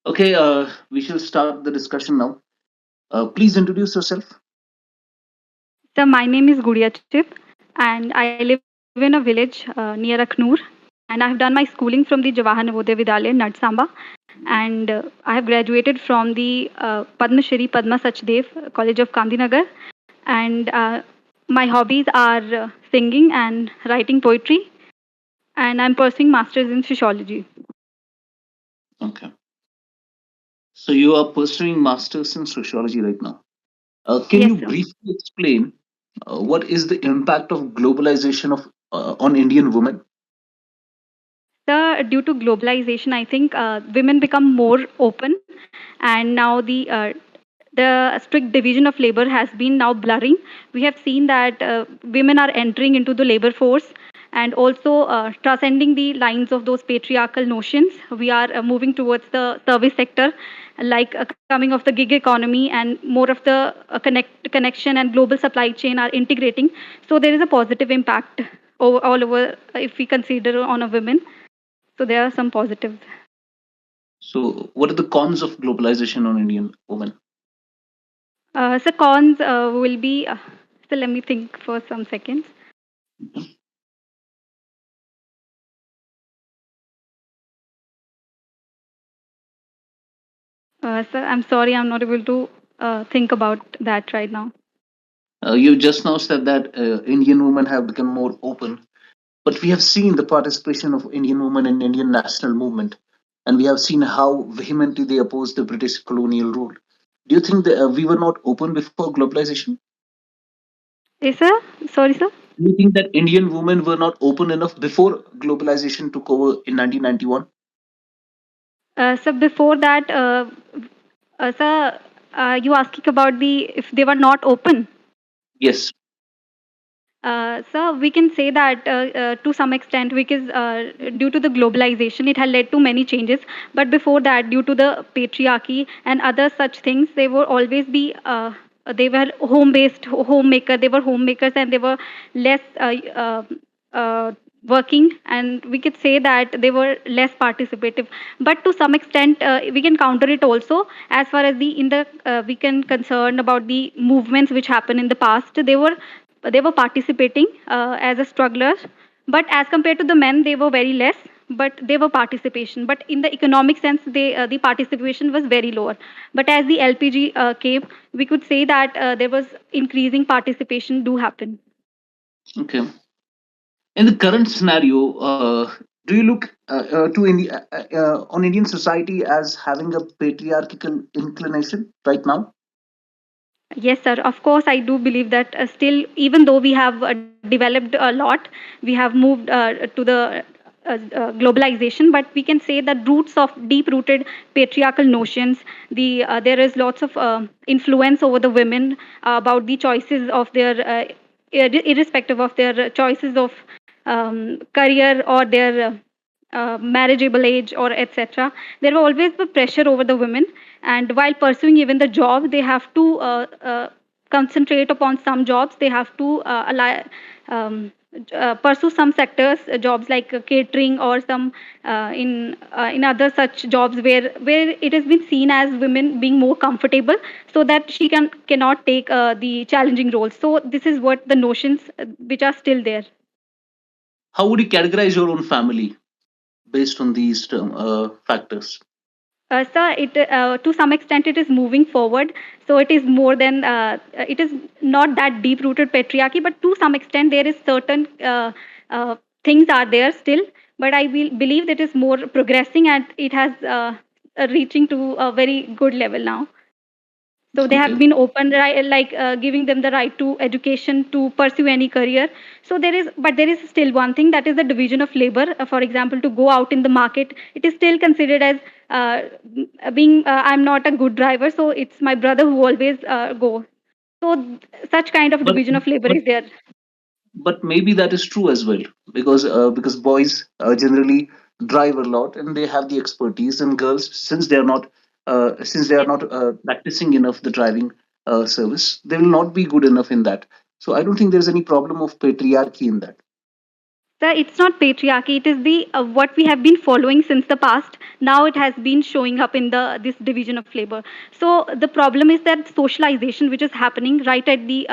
Okay, we shall start the discussion now. Please introduce yourself. So my name is Gudia Chib, and I live in a village near Aknoor. And I have done my schooling from the Jawahar Navodaya Vidyalaya, Nadsamba. And I have graduated from the Padma Shri Padma Sachdev College of Gandhinagar. And my hobbies are singing and writing poetry. And I'm pursuing masters in sociology. Okay. So you are pursuing masters in sociology right now. Can Yes, you sir. briefly explain what is the impact of globalization of on Indian women? Due to globalization, I think women become more open, and now the strict division of labor has been now blurring. We have seen that women are entering into the labor force and also transcending the lines of those patriarchal notions. We are moving towards the service sector, like coming of the gig economy, and more of the connection and global supply chain are integrating. So there is a positive impact all over if we consider on a women. So there are some positives. So what are the cons of globalization on Indian women? So cons will be. So let me think for some seconds. So I'm sorry, I'm not able to think about that right now. You just now said that Indian women have become more open, but we have seen the participation of Indian women in Indian national movement, and we have seen how vehemently they opposed the British colonial rule. Do you think that we were not open before globalization? Yes, sir. Sorry, sir. Do you think that Indian women were not open enough before globalization took over in 1991? So before that, sir, you asking about the if they were not open. Yes. So we can say that to some extent because due to the globalization it had led to many changes, but before that due to the patriarchy and other such things they were always be they were home based homemaker, they were homemakers and they were less uh, working, and we could say that they were less participative, but to some extent we can counter it also as far as the in the we can concern about the movements which happened in the past. They were participating as a strugglers, but as compared to the men they were very less, but they were participation, but in the economic sense the participation was very lower. But as the lpg came, we could say that there was increasing participation do happen. Okay. In the current scenario, do you look to India on Indian society as having a patriarchal inclination right now? Yes, sir. Of course, I do believe that still, even though we have developed a lot, we have moved to the globalization, but we can say that roots of deep-rooted patriarchal notions. There is lots of influence over the women about the choices of their, irrespective of their choices of career or their marriageable age or etc. There will always be pressure over the women, and while pursuing even the job they have to concentrate upon some jobs. They have to pursue some sectors jobs like catering or some in other such jobs where it has been seen as women being more comfortable, so that she cannot take the challenging roles. So this is what the notions which are still there. How would you categorize your own family based on these factors? Sir, it to some extent it is moving forward. So it is more than it is not that deep-rooted patriarchy, but to some extent there is certain things are there still. But I will believe that it is more progressing and it has reaching to a very good level now. So they have Okay. been open, right, like giving them the right to education to pursue any career. So there is, but there is still one thing, that is the division of labor. For example, to go out in the market, it is still considered as being I'm not a good driver, so it's my brother who always go. So such kind of But division of labor but is there. but maybe that is true as well, because boys generally drive a lot and they have the expertise, and girls, since they are Yes. not practicing enough the driving service, they will not be good enough in that. So I don't think there's any problem of patriarchy in that. So it's not patriarchy. It is the what we have been following since the past. Now it has been showing up in the this division of labor. So the problem is that socialization, which is happening right at the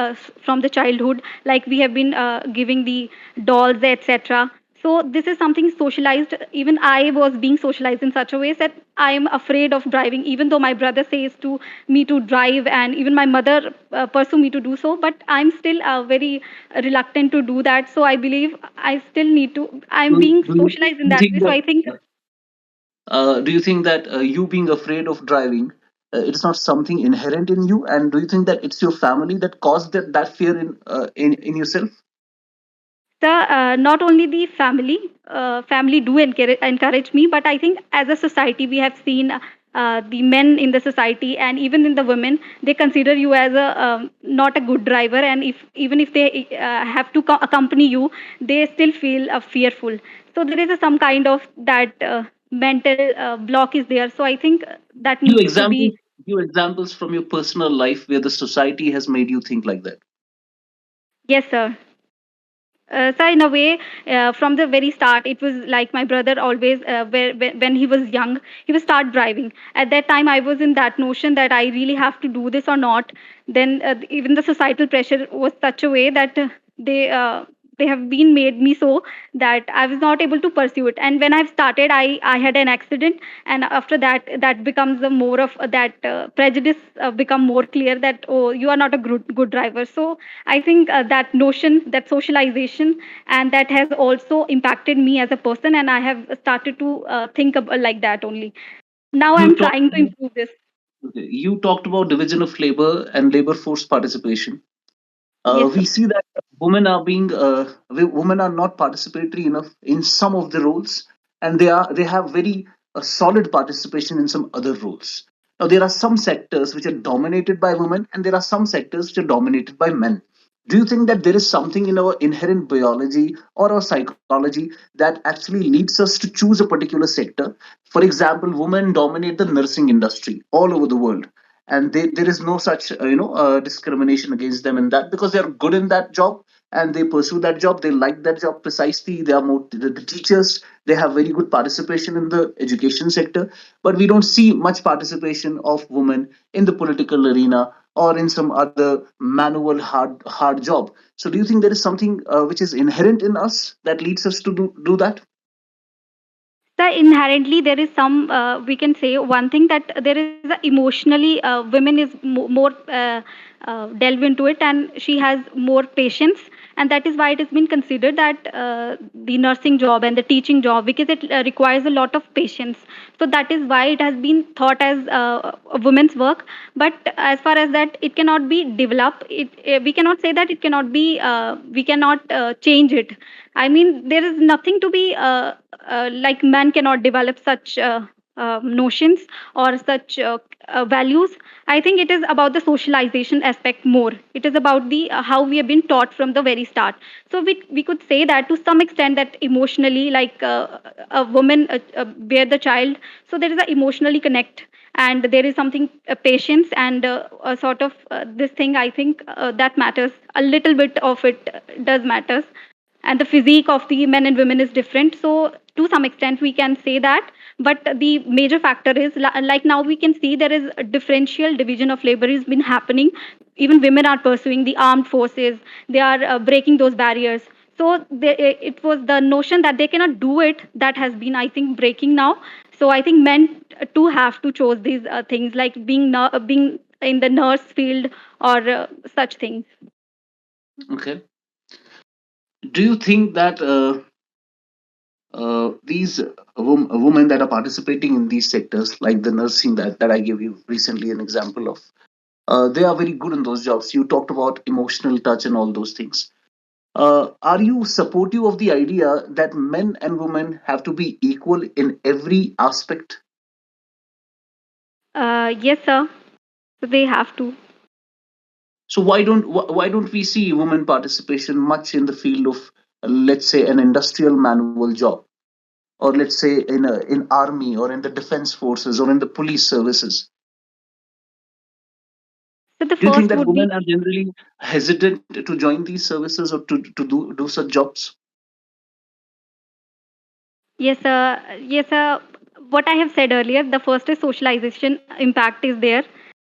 from the childhood, like we have been giving the dolls, etc. So this is something socialized. Even I was being socialized in such a way that I am afraid of driving, even though my brother says to me to drive, and even my mother pursue me to do so. But I'm still very reluctant to do that. So I believe I still need to. I'm being socialized in Do you that way. think So that I think you being afraid of driving, it's not something inherent in you, and do you think that it's your family that caused that fear in yourself? not only the family do encourage me, but I think as a society we have seen the men in the society and even in the women, they consider you as a not a good driver, and if even if they have to accompany you, they still feel fearful. So there is some kind of that mental block is there. So I think that Give needs to be. examples. Give examples from your personal life where the society has made you think like that. Yes, sir. So in a way, from the very start, it was like my brother always, when he was young, he would start driving. At that time, I was in that notion that I really have to do this or not. Then even the societal pressure was such a way that they uh, they have been made me so that I was not able to pursue it. And when I've started, I had an accident, and after that, that becomes a more of that prejudice become more clear that, oh, you are not a good driver. So I think that notion, that socialization, and that has also impacted me as a person, and I have started to think like that only. Now You I'm talked. trying to improve this. Okay, you talked about division of labor and labor force participation. Yes, sir. We see that women are not participatory enough in some of the roles, and they have very solid participation in some other roles. Now there are some sectors which are dominated by women, and there are some sectors which are dominated by men. Do you think that there is something in our inherent biology or our psychology that actually leads us to choose a particular sector? For example, women dominate the nursing industry all over the world, and there is no such discrimination against them in that, because they are good in that job and they pursue that job, they like that job precisely, they are more the teachers, they have very good participation in the education sector. But we don't see much participation of women in the political arena or in some other manual hard job. So do you think there is something which is inherent in us that leads us to do that? So inherently there is some we can say one thing, that there is a emotionally women is more delve into it, and she has more patience, and that is why it has been considered that the nursing job and the teaching job, because it requires a lot of patience. So that is why it has been thought as a woman's work. But as far as that, it cannot be developed, we cannot say that it cannot be we cannot change it. I mean, there is nothing to be like man cannot develop such notions or such values. I think it is about the socialization aspect more. It is about the how we have been taught from the very start. So we could say that to some extent that emotionally, like a woman bear the child, so there is a emotionally connect, and there is something patience and a sort of this thing. I think that matters a little bit of it does matters, and the physique of the men and women is different. So to some extent we can say that, but the major factor is like now we can see there is a differential division of labor has been happening. Even women are pursuing the armed forces, they are breaking those barriers. So it was the notion that they cannot do it that has been, I think, breaking now. So I think men too have to choose these things, like being in the nurse field or such things. Okay. Do you think that these women that are participating in these sectors, like the nursing that I gave you recently an example of, they are very good in those jobs? You talked about emotional touch and all those things. Are you supportive of the idea that men and women have to be equal in every aspect? Yes, sir. So they have to. So why don't we see women participation much in the field of, let's say, an industrial manual job, or let's say in army or in the defense forces or in the police services? So the Do you think first that would be. women are generally hesitant to join these services or to do such jobs? Yes, yes. What I have said earlier, the first is socialization impact is there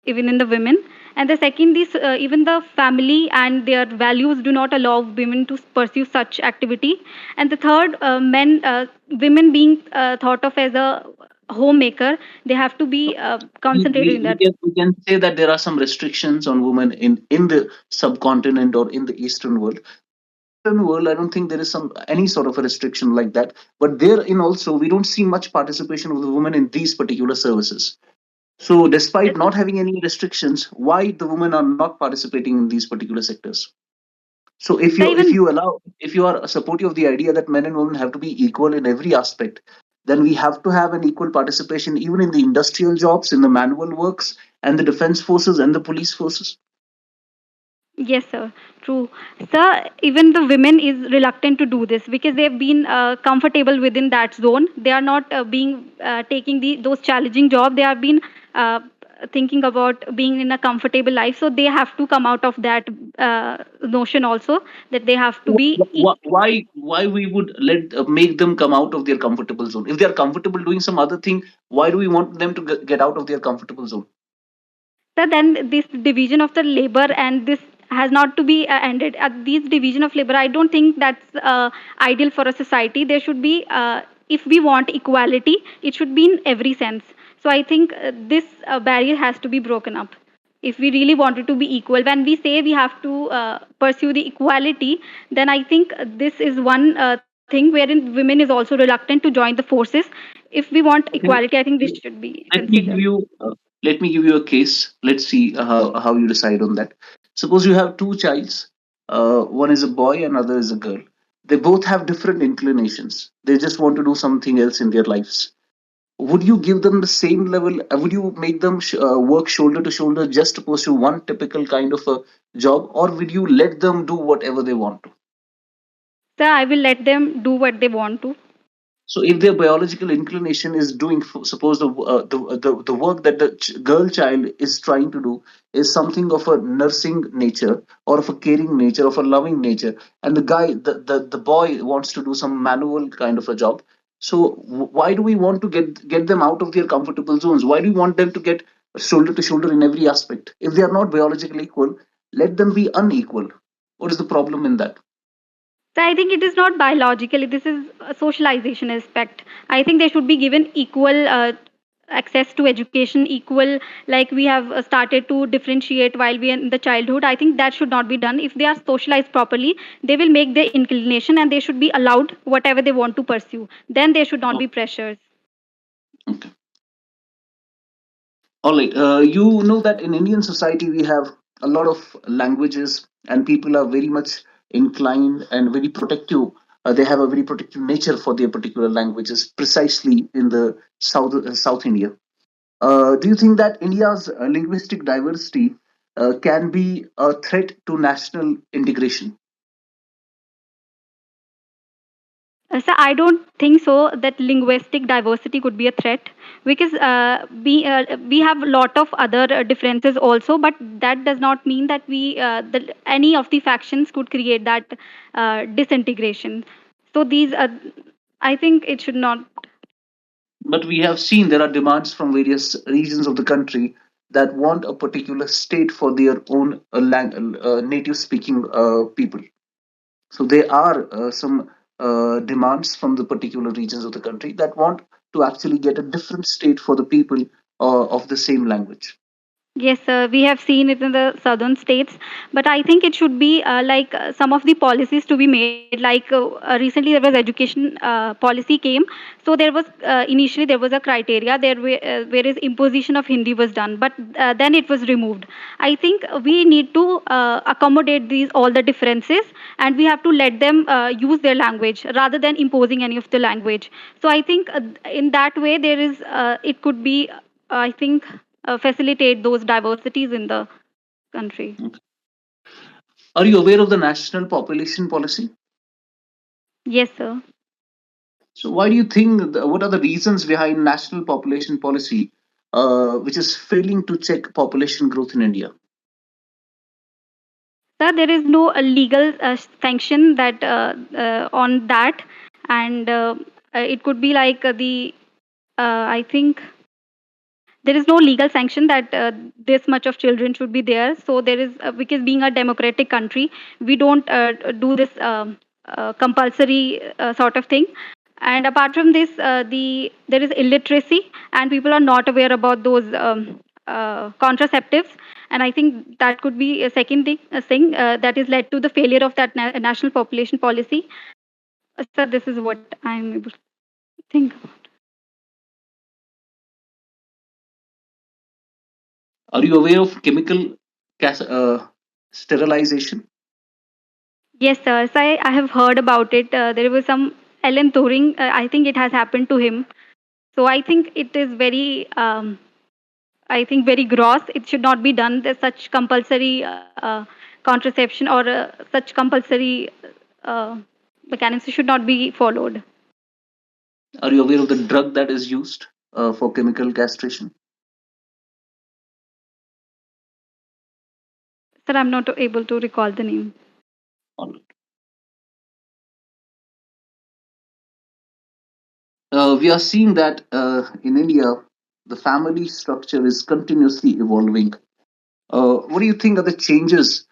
even in the women, and the second is even the family and their values do not allow women to pursue such activity, and the third, women being thought of as a homemaker, they have to be concentrated in that. We can say that there are some restrictions on women in the subcontinent or in the Eastern world. Western world, I don't think there is some any sort of a restriction like that. But therein also, we don't see much participation of the women in these particular services. So, despite not having any restrictions, why the women are not participating in these particular sectors? So, So even if you are supportive of the idea that men and women have to be equal in every aspect, then we have to have an equal participation even in the industrial jobs, in the manual works, and the defense forces and the police forces. yes, sir. True. Sir, even the women is reluctant to do this because they've been comfortable within that zone. They are not being taking those challenging job. They have been uh, thinking about being in a comfortable life. So they have to come out of that notion also that they have to be Why we would let make them come out of their comfortable zone? If they are comfortable doing some other thing, why do we want them to get out of their comfortable zone? so then this division of the labor and this has not to be ended at these division of labor. I don't think that's ideal for a society. There should be if we want equality, it should be in every sense. So I think this barrier has to be broken up if we really wanted to be equal. When we say we have to pursue the equality, then I think this is one thing wherein women is also reluctant to join the forces. If we want Okay. equality, I think this should be Let me give considered. you let me give you a case. Let's see how you decide on that. Suppose you have two childs. One is a boy, another is a girl. They both have different inclinations. They just want to do something else in their lives. Would you give them the same level? Would you make them work shoulder to shoulder just to pursue one typical kind of a job, or would you let them do whatever they want to? So I will let them do what they want to. So if their biological inclination is doing, suppose the work that the girl child is trying to do is something of a nursing nature or of a caring nature, of a loving nature, and the boy wants to do some manual kind of a job. So why do we want to get them out of their comfortable zones? Why do we want them to get shoulder to shoulder in every aspect? If they are not biologically equal, let them be unequal. What is the problem in that? So I think it is not biologically. This is a socialization aspect. I think they should be given equal access to education, equal, like we have started to differentiate while we are in the childhood. I think that should not be done. If they are socialized properly, they will make their inclination and they should be allowed whatever they want to pursue. Then there should not Oh, be pressures. okay. All right. You know that in Indian society we have a lot of languages, and people are very much inclined and very protective. They have a very protective nature for their particular languages, precisely in the South India. Do you think that India's linguistic diversity can be a threat to national integration? So I don't think so that linguistic diversity could be a threat because we have a lot of other differences also, but that does not mean that that any of the factions could create that disintegration. So these I think it should not. But we have seen there are demands from various regions of the country that want a particular state for their own native speaking people. So there are some demands from the particular regions of the country that want to actually get a different state for the people of the same language. Yes, we have seen it in the southern states, but I think it should be some of the policies to be made. Like recently, there was education policy came, so there was initially there was a criteria there where is imposition of Hindi was done, but then it was removed. I think we need to accommodate these all the differences, and we have to let them use their language rather than imposing any of the language. So I think in that way there is it could be I think facilitate those diversities in the country. Are you aware of the national population policy? Yes, sir. So why do you think, what are the reasons behind national population policy, which is failing to check population growth in India? Sir, there is no legal sanction that on that, and It could be like I think there is no legal sanction that this much of children should be there. So there is, because being a democratic country, we don't do this compulsory sort of thing. And apart from this, there is illiteracy, and people are not aware about those contraceptives. And I think that could be a thing that is led to the failure of that national population policy. So this is what I'm able to think. Are you aware of chemical sterilization? Yes, sir. So I have heard about it. There was some Ellen Turing. I think it has happened to him. So I think it is very, I think very gross. It should not be done. There's such compulsory contraception or such compulsory uh, mechanisms should not be followed. Are you aware of the drug that is used for chemical castration? Sir, I'm not able to recall the name. All right. We are seeing that in India, the family structure is continuously evolving. What do you think are the changes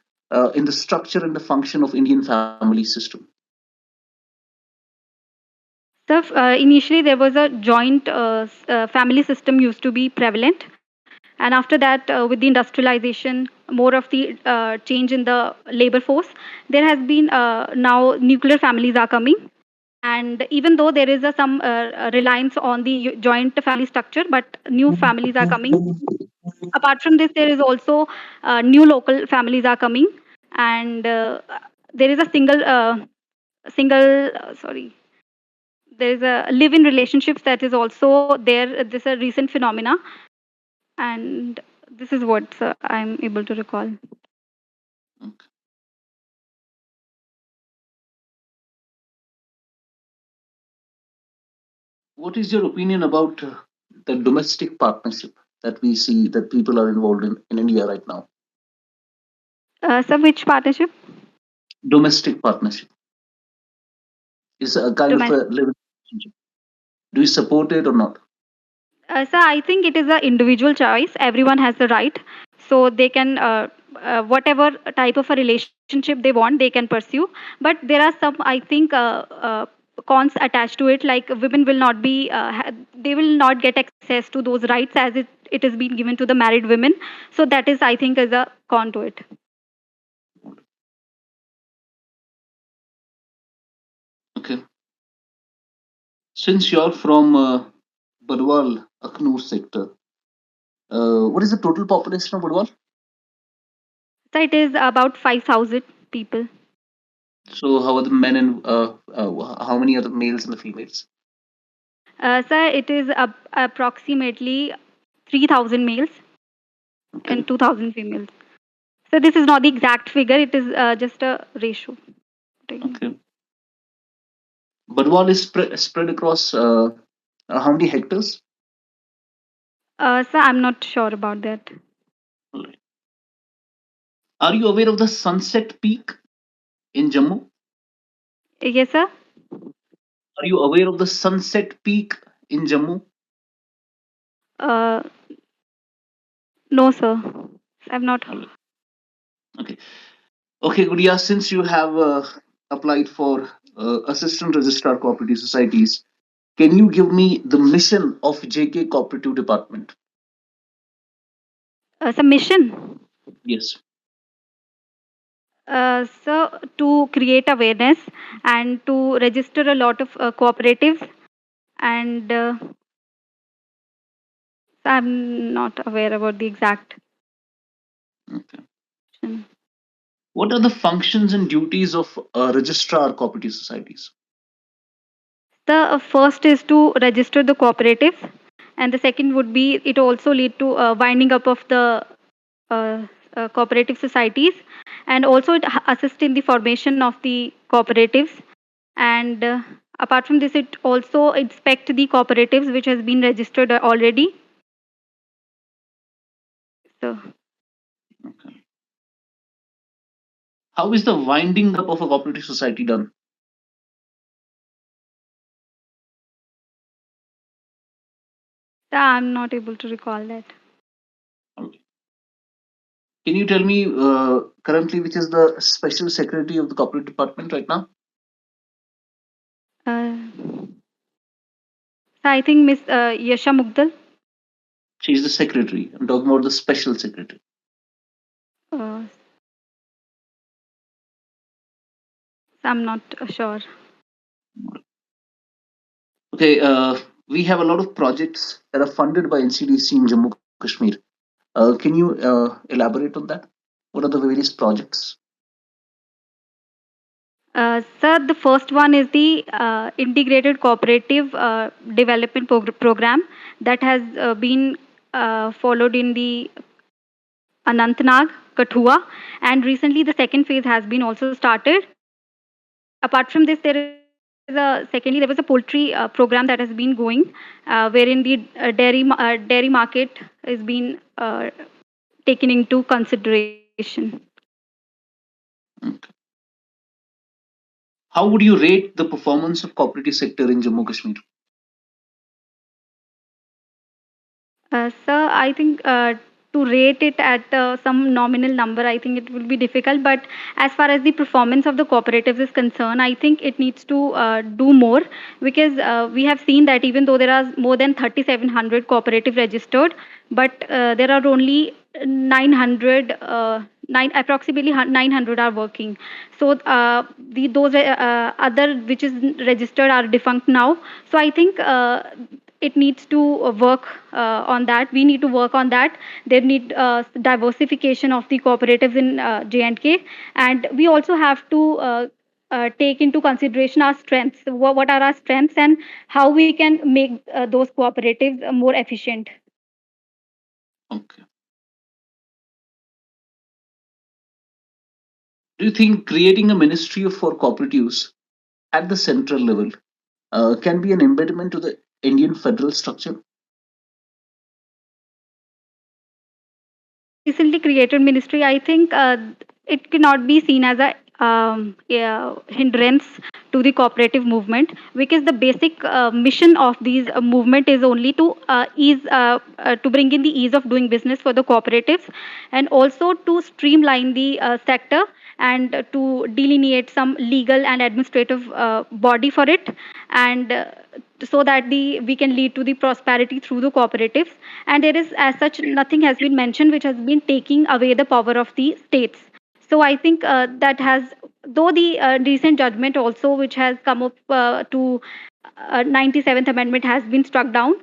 in the structure and the function of Indian family system? So initially there was a joint family system used to be prevalent, and after that, with the industrialization, more of the change in the labor force, there has been now nuclear families are coming. And even though there is some reliance on the joint family structure, but new families are coming. Apart from this, there is also new local families are coming, and there is a single sorry, there is a live-in relationships that is also there. This is a recent phenomena, and this is what I'm able to recall. What is your opinion about the domestic partnership that we see that people are involved in India right now? So which partnership? Domestic partnership is a kind of a Domestic. living relationship. Do you support it or not? So I think it is an individual choice. Everyone has the right, so they can whatever type of a relationship they want, they can pursue. But there are some, I think, cons attached to it. Like women will not be, they will not get access to those rights as it is being given to the married women. So that is, I think, is a con to it. Okay. Since you're from Barwal, Aknoor sector, what is the total population of Barwal? So it is about 5,000 people. So how are the men and how many are the males and the females? So it is approximately 3,000 males Okay. and 2,000 females. So this is not the exact figure, it is just a ratio. Okay. Barwal is spread across how many hectares? So I'm not sure about that. Right. Are you aware of the Sunset Peak in Jammu? Yes, sir. Are you aware of the Sunset Peak in Jammu? Uh, no, sir. I'm not. All right. Okay. Okay, Gudia, since you have applied for Assistant Registrar Cooperative Societies, can you give me the mission of JK Cooperative Department? Submission. Yes. So to create awareness and to register a lot of cooperatives, and I'm not aware about the exact. Okay. What are the functions and duties of registrar cooperative societies? The first is to register the cooperative, and the second would be it also lead to winding up of the uh, cooperative societies, and also it assist in the formation of the cooperatives. And apart from this, it also inspect the cooperatives which has been registered already. So Okay. How is the winding up of a cooperative society done? I'm not able to recall that. Okay. Can you tell me currently which is the special secretary of the corporate department right now? Uh, so I think Miss Yasha Mugdal. She's the secretary. I'm talking about the special secretary. Uh, I'm not sure. Okay, we have a lot of projects that are funded by NCDC in Jammu Kashmir. Can you elaborate on that? What are the various projects? Sir, the first one is the Integrated Cooperative Development Program that has been followed in the Anantnag, Kathua, and recently the second phase has been also started. Apart from this, there is there was a poultry program that has been going, wherein the dairy market is being taken into consideration. Okay. How would you rate the performance of cooperative sector in Jammu Kashmir? Sir, I think to rate it at some nominal number, I think it will be difficult. But as far as the performance of the cooperatives is concerned, I think it needs to do more, because we have seen that even though there are more than 3,700 cooperative registered, but there are only 900. Approximately 900 are working. So those other which is registered are defunct now. So I think it needs to work on that. We need to work on that. There need diversification of the cooperatives in J&K, and we also have to take into consideration our strengths. What are our strengths, and how we can make those cooperatives more efficient. Okay. Do you think creating a ministry for cooperatives at the central level can be an impediment to the Indian federal structure? The recently created ministry, I think it cannot be seen as a yeah, hindrance to the cooperative movement, because the basic mission of these movement is only to ease to bring in the ease of doing business for the cooperatives, and also to streamline the sector, and to delineate some legal and administrative body for it, and so that the we can lead to the prosperity through the cooperatives. And there is as such nothing has been mentioned which has been taking away the power of the states. So I think that has, though the recent judgment also which has come up to 97th amendment has been struck down.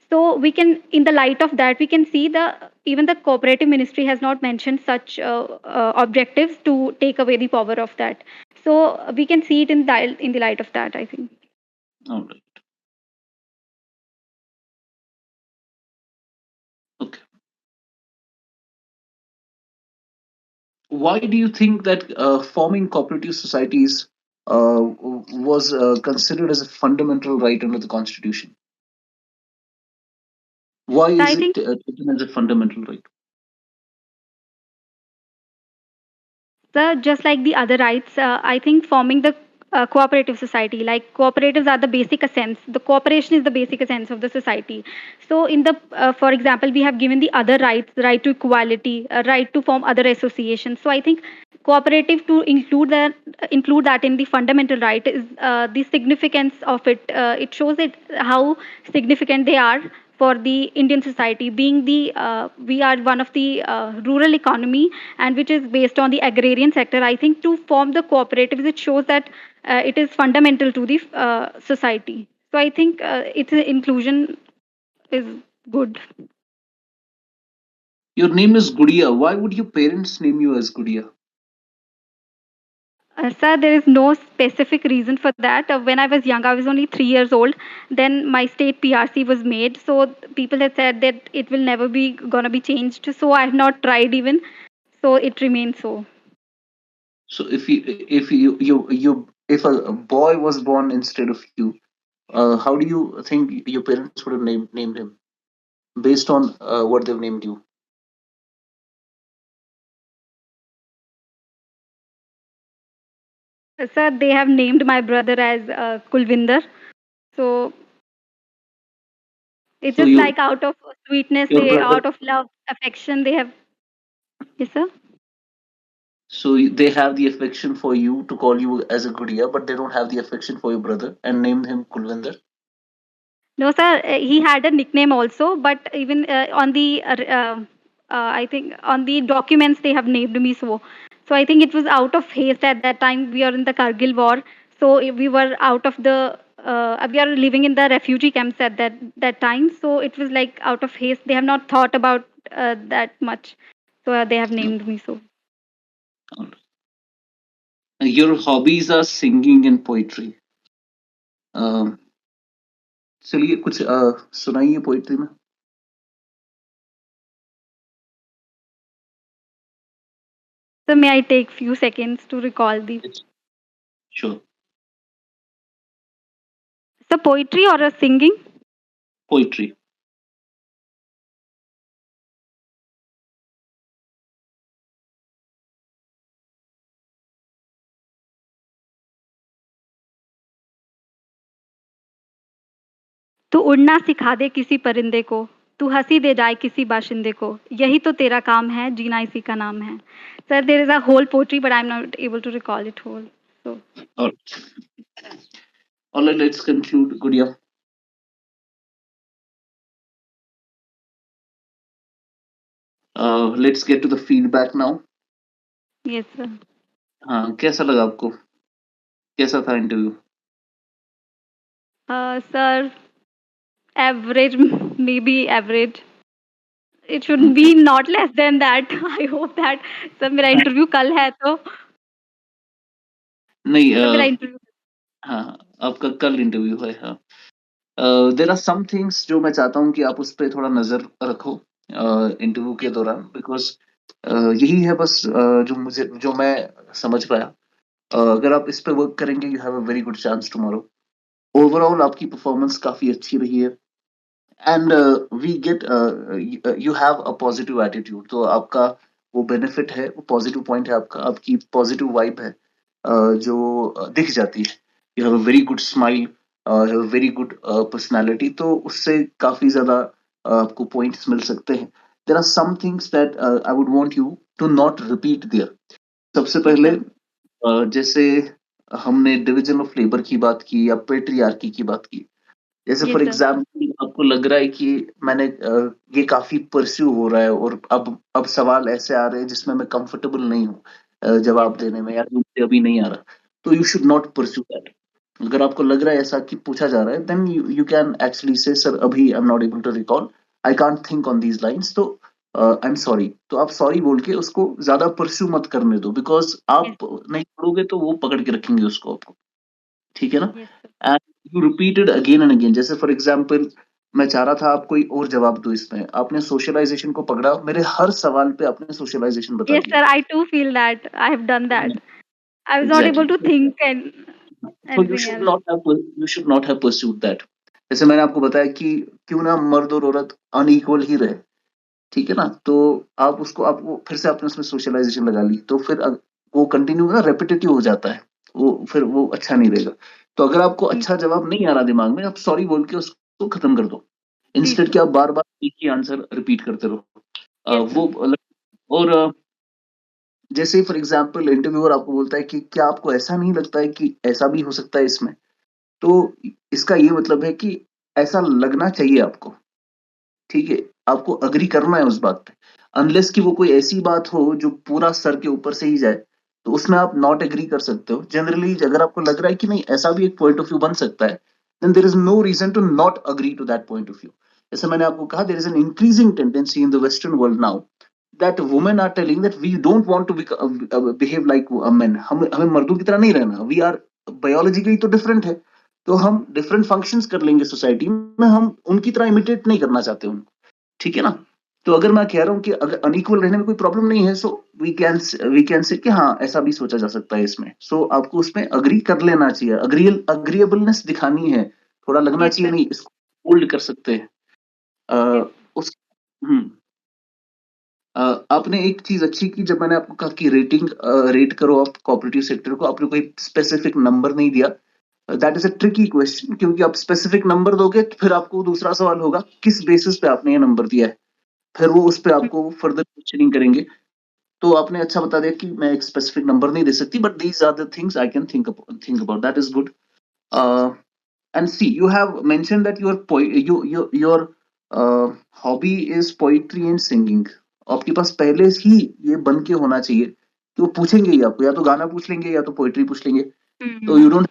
So we can, in the light of that, we can see the even the cooperative ministry has not mentioned such objectives to take away the power of that. So we can see it in the light of that, I think. All right. Okay. Why do you think that forming cooperative societies was considered as a fundamental right under the Constitution? Why So is I it think, taken as a fundamental right? sir, just like the other rights, I think forming the cooperative society, like cooperatives are the basic essence. The cooperation is the basic essence of the society. So, in the, for example, we have given the other rights, the right to equality, a right to form other associations. So, I think cooperative to include that in the fundamental right is the significance of it. It shows it how significant they are for the Indian society, being the we are one of the rural economy, and which is based on the agrarian sector. I think to form the cooperatives, it shows that it is fundamental to the society. So I think its inclusion is good. Your name is Gudia. Why would your parents name you as Gudia? Sir, there is no specific reason for that. When I was young, I was only 3 years old. Then my state PRC was made. So people had said that it will never be gonna be changed. So I have not tried even. So it remains so. So if a boy was born instead of you, how do you think your parents would have named him based on what they've named you? Sir, they have named my brother as Kulvinder. So It's So just you, like out of sweetness, your they brother, out of love, affection, they have. Yes, sir. so they have the affection for you to call you as a Gudia, but they don't have the affection for your brother and named him Kulvinder. No, sir. He had a nickname also, but even on the, I think on the documents they have named me so. So I think it was out of haste at that time. We are in the Kargil war, so we were out of the. We are living in the refugee camps at that time. So it was like out of haste. They have not thought about that much, so they have No. named me so. Your hobbies are singing and poetry. Um, चलिए कुछ सुनाइए poetry में. So may I take few seconds to recall the. Yes, sure. So poetry or a singing? Poetry. तू उड़ना सिखा दे किसी परिंदे को, तू हंसी दे जाए किसी बाशिंदे को, यही तो तेरा काम है, जीना इसी का नाम है. Sir, there is a whole poetry, but I'm not able to recall it whole. So All right. All right, let's conclude. Gudia. Let's get to the feedback now. yes, sir. हाँ, कैसा लगा आपको? कैसा था interview? Sir, average, maybe average. It should Okay. be not less than that. I hope that. Sir, मेरा interview कल है तो. नहीं, सर मेरा इंटरव्यू. हाँ, आपका कल इंटरव्यू है. हाँ. देर आर सम थिंग्स जो मैं चाहता हूँ कि आप उस पर थोड़ा नजर रखो इंटरव्यू के दौरान, बिकॉज यही है बस जो मैं समझ पाया. अगर आप इस पे वर्क करेंगे, you have a very good chance tomorrow. Overall आपकी परफॉर्मेंस काफी अच्छी रही है, and we get, you have a positive attitude. तो आपका वो बेनिफिट है, वो पॉजिटिव पॉइंट है आपका, आपकी पॉजिटिव वाइब है, जो दिख जाती है. You have a very good smile, have a very good personality, तो उससे काफी ज्यादा आपको पॉइंट्स मिल सकते हैं. There are some things that I would want you to not repeat there. सबसे यस पहले सर. जैसे हमने डिवीजन ऑफ लेबर की बात की या पेट्रियार्की की बात की. जैसे यस फॉर सर. एग्जाम्पल आपको लग रहा है कि मैंने ये काफी परस्यू हो रहा है, और अब सवाल ऐसे आ रहे हैं जिसमें मैं कंफर्टेबल नहीं हूँ यस जवाब सर. देने में, या जो मुझे अभी नहीं आ रहा, तो you should not pursue that. अगर आपको लग रहा है ऐसा कि पूछा जा रहा है, then you can actually say sir अभी I am not able to recall, I can't think on these lines, तो आई एम सॉरी. तो आप सॉरी बोल के उसको ज्यादा परस्यू मत करने दो, बिकॉज यस. आप नहीं करोगे तो वो पकड़ के रखेंगे उसको आपको. ठीक है ना? Yes sir. And you repeated again and again. जैसे फॉर एग्जांपल मैं चाह रहा था आप कोई और जवाब दो, इसमें आपने सोशलाइजेशन को पकड़ा, मेरे हर सवाल पे आपने सोशलाइजेशन बता Yes, दिया. sir. I too feel that I have done that. I was not able exactly to exactly. think and तो anything else. You should not have pursued that. जैसे मैंने आपको बताया कि क्यों ना मर्द और औरत अनइक्वल ही रहे. ठीक है ना? तो आप उसको, आप वो फिर से आपने उसमें सोशलाइजेशन लगा ली, तो फिर वो कंटिन्यू ना रेपिटेटिव हो जाता है, वो फिर वो अच्छा नहीं रहेगा. तो अगर आपको जी. अच्छा जवाब नहीं आ रहा दिमाग में, आप सॉरी बोल के उसको खत्म कर दो, जी इंस्टेड कि सर. आप बार बार एक ही आंसर रिपीट करते रहो. Yes, sir. वो और जैसे फॉर एग्जाम्पल इंटरव्यूअर आपको बोलता है कि क्या आपको ऐसा नहीं लगता है कि ऐसा भी हो सकता है इसमें, तो इसका ये मतलब है कि ऐसा लगना चाहिए आपको. ठीक है? आपको एग्री करना है उस बात पे. अनलेस कि वो कोई ऐसी बात हो जो पूरा सर के ऊपर से ही जाए, तो उसमें आप नॉट एग्री कर सकते हो. जनरली अगर आपको लग रहा है कि नहीं ऐसा भी एक पॉइंट ऑफ व्यू बन सकता है, then there is no reason to not agree to that point of view. जैसे मैंने आपको कहा, there is an increasing tendency in the western world now that women are telling that we don't want to behave like men. हम हमें मर्दों की तरह नहीं रहना. वी आर बायोलॉजिकली तो डिफरेंट है, तो हम डिफरेंट फंक्शंस कर लेंगे सोसाइटी में, हम उनकी तरह इमिटेट नहीं करना चाहते उनको. ठीक है ना? तो अगर मैं कह रहा हूँ कि अगर अनइक्वल रहने में कोई प्रॉब्लम नहीं है, सो वी कैन से कि हाँ ऐसा भी सोचा जा सकता है इसमें. सो आपको उसमें अग्री कर लेना चाहिए, अग्रीएबलनेस दिखानी है, थोड़ा लगना Yes, चाहिए sir. नहीं इसको होल्ड कर सकते हैं. Yes. उस हम्म आपने एक चीज अच्छी की, जब मैंने आपको कहा कि रेट करो आप कोऑपरेटिव सेक्टर को, आपने कोई स्पेसिफिक नंबर नहीं दिया. That is a tricky question, क्योंकि आप स्पेसिफिक नंबर दोगे तो फिर आपको दूसरा सवाल होगा किस बेसिस पे आपने ये नंबर दिया है, फिर वो उस पे आपको फर्दर क्वेश्चनिंग करेंगे। तो आपने अच्छा बता दिया कि मैं एक स्पेसिफिक नंबर नहीं दे सकती, but these are the things I can think about, that is good. And see, you have mentioned that your hobby is poetry and singing. आपके पास पहले ही ये बन के होना चाहिए कि वो पूछेंगे ही आपको, या तो गाना पूछ लेंगे या तो पोइट्री पूछ लेंगे। तो यू डोंट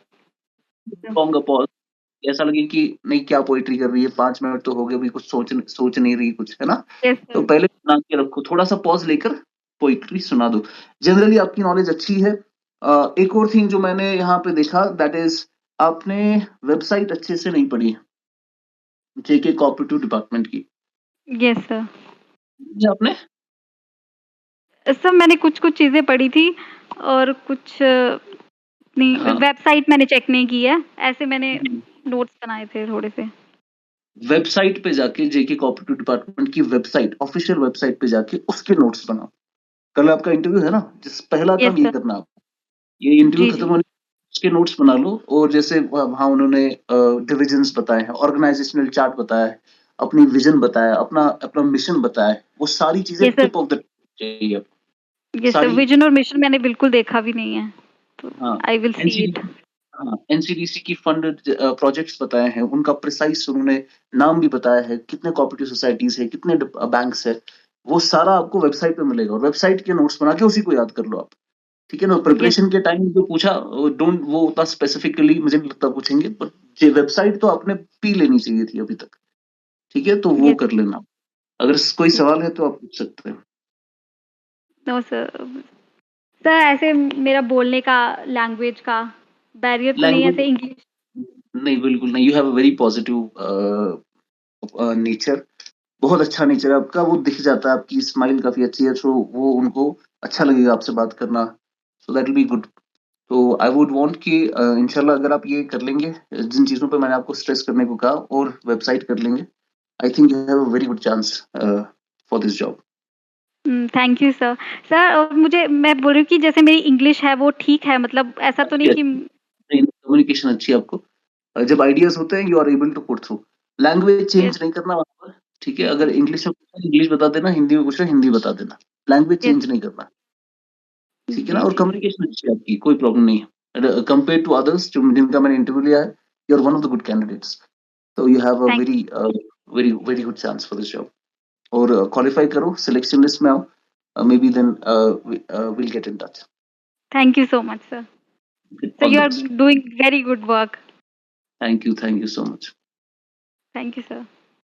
लॉन्ग पॉज, ऐसा लगे कि नहीं क्या पोइट्री कर रही है, 5 मिनट तो हो गए, अभी कुछ सोच नहीं रही कुछ, है ना। यस तो सर। पहले बना के रखो, थोड़ा सा पॉज लेकर पोइट्री सुना दो। जनरली आपकी नॉलेज अच्छी है। एक और थिंग जो मैंने यहाँ पे देखा, दैट इज आपने वेबसाइट अच्छे से नहीं पढ़ी, जेके कोऑपरेटिव डिपार्टमेंट की। Yes sir. ये आपने सर मैंने कुछ कुछ चीजें पढ़ी थी और कुछ नहीं, हाँ, वेबसाइट मैंने चेक नहीं की है, ऐसे मैंने नोट्स बनाए थे थोड़े से। वेबसाइट पे जाके, जेके कोऑपरेटिव डिपार्टमेंट की वेबसाइट, ऑफिशियल वेबसाइट पे जाके उसके नोट्स बनाओ। कल आपका इंटरव्यू है ना, जिस पहला यस काम ये सर। करना आप, ये इंटरव्यू जी खत्म जी। होने उसके नोट्स बना लो। और जैसे वहाँ उन्होंने डिविजन्स बताए हैं, ऑर्गेनाइजेशनल चार्ट बताया है, अपनी विजन बताया, अपना अपना मिशन बताया है, वो सारी चीजें yes sir. Tip of the चाहिए आपको, यस सर, सारी। विजन और मिशन मैंने बिल्कुल देखा भी नहीं है, तो हाँ, I will see it. NCDC, हाँ एनसीडीसी की फंडेड प्रोजेक्ट्स बताए हैं, उनका प्रिसाइज उन्होंने नाम भी बताया है, कितने कोऑपरेटिव सोसाइटीज है, कितने बैंक्स है, वो सारा आपको वेबसाइट पे मिलेगा। और वेबसाइट के नोट्स बना के उसी को याद कर लो आप, ठीक है ना। यस। प्रिपरेशन के टाइम जो पूछा, डोंट वो उतना स्पेसिफिकली मुझे नहीं लगता पूछेंगे, बट वेबसाइट तो आपने पी लेनी चाहिए थी अभी तक, ठीक है, तो वो यस। कर लेना। अगर कोई ठीक। सवाल है तो आप पूछ सकते हैं। No sir. सर ऐसे मेरा बोलने का, लैंग्वेज का बैरियर तो नहीं, लैंग्वेज, ऐसे इंग्लिश। नहीं बिल्कुल नहीं, you have a very positive nature, बहुत अच्छा नेचर है आपका, वो दिख जाता है, आपकी स्माइल काफी अच्छी है, तो वो उनको अच्छा लगेगा आपसे बात करना, so that will be good. तो आई वुड वांट कि इंशाल्लाह अगर आप ये कर लेंगे, जिन चीजों पे मैंने आपको स्ट्रेस करने को कहा, और वेबसाइट कर लेंगे, I think you have a very good chance for this job. Thank you sir. Sir और मुझे, मैं बोल रही हूँ कि जैसे मेरी इंग्लिश है वो ठीक है, मतलब ऐसा तो अच्छी नहीं कि। अच्छी कम्युनिकेशन अच्छी है आपको। जब आइडियाज होते हैं, you are able to put through. Language yes. Change नहीं करना वहां पर, ठीक है। अगर जी। इंग्लिश में पूछा, इंग्लिश बता देना, हिंदी में पूछा, हिंदी बता देना, लैंग्वेज यस। चेंज नहीं करना, ठीक है ना। जी और जी। कम्युनिकेशन अच्छी है आपकी, कोई प्रॉब्लम नहीं है कंपेयर टू अदर्स जो जिनका मैंने इंटरव्यू लिया है, you are one of the good candidates. तो you have a thank very very very good chance for this job. और क्वालिफाई करो, सिलेक्शन लिस्ट में आओ, maybe then will get in touch. Thank you so much sir. Sir all you the are best. Doing very good work. Thank you so much. Thank you sir.